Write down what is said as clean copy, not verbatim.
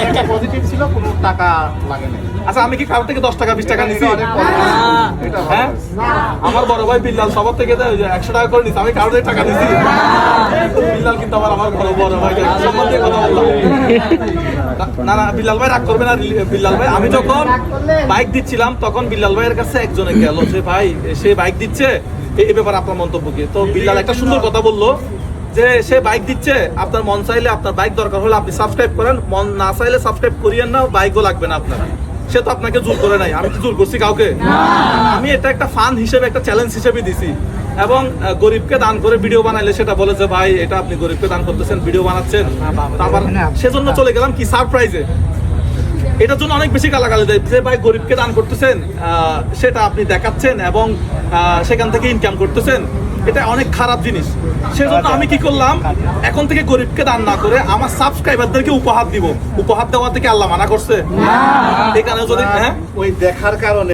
একটা পজিটিভ ছিল, কোনো টাকা লাগে না। আচ্ছা আমি কি কারো থেকে 10 টাকা 20 টাকা নিছি? হ্যাঁ, আমার বড় ভাই বিল্লাল সবার থেকে 100 টাকা করে নিছি, আমি কারো থেকে টাকা নিছি? বিল্লাল কিন্তু আমার বড় ভাই, সম্মান দিয়ে কথা বললাম। না না, বিল্লাল ভাই রাগ করবে না। বিল্লাল ভাই, আমি যখন বাইক দিচ্ছিলাম তখন বিল্লাল ভাইয়ের কাছে একজনে গেল যে ভাই সে বাইক দিচ্ছে, এই ব্যাপারে আপনার মন্তব্য কি? তো বিল্লাল একটা সুন্দর কথা বললো যে সে বাইক দিচ্ছে, আপনার মন চাইলে আপনার বাইক দরকার হলে আপনি সাবস্ক্রাইব করেন, মন না চাইলে সাবস্ক্রাইব করিয়েন না, বাইকও লাগবে না আপনার। সে তো আপনাকে জোর করে নাই, আমি কি জোর করছি কাউকে? আমি এটা একটা ফান হিসেবে, একটা চ্যালেঞ্জ হিসেবে দিছি। এবং গরিবকে দান করে ভিডিও বানাইলে সেটা বলে যে ভাই এটা আপনি গরিবকে দান করতেছেন, ভিডিও বানাচ্ছেন, আবার সেজন্য চলে গেলাম কি সারপ্রাইজে। এটার জন্য অনেক বেশি গালাগালি দেয় যে ভাই গরিবকে দান করতেছেন, সেটা আপনি দেখাচ্ছেন এবং সেখান থেকে ইনকাম করতেছেন, এটা অনেক খারাপ জিনিস। সেজন্য আমি কি করলাম, এখন থেকে গরিবকে দান না করে আমার সাবস্ক্রাইবারদেরকে উপহার দিব। উপহার দেওয়া থেকে আল্লাহ মানা করছে? এখানে যদি ওই দেখার কারণে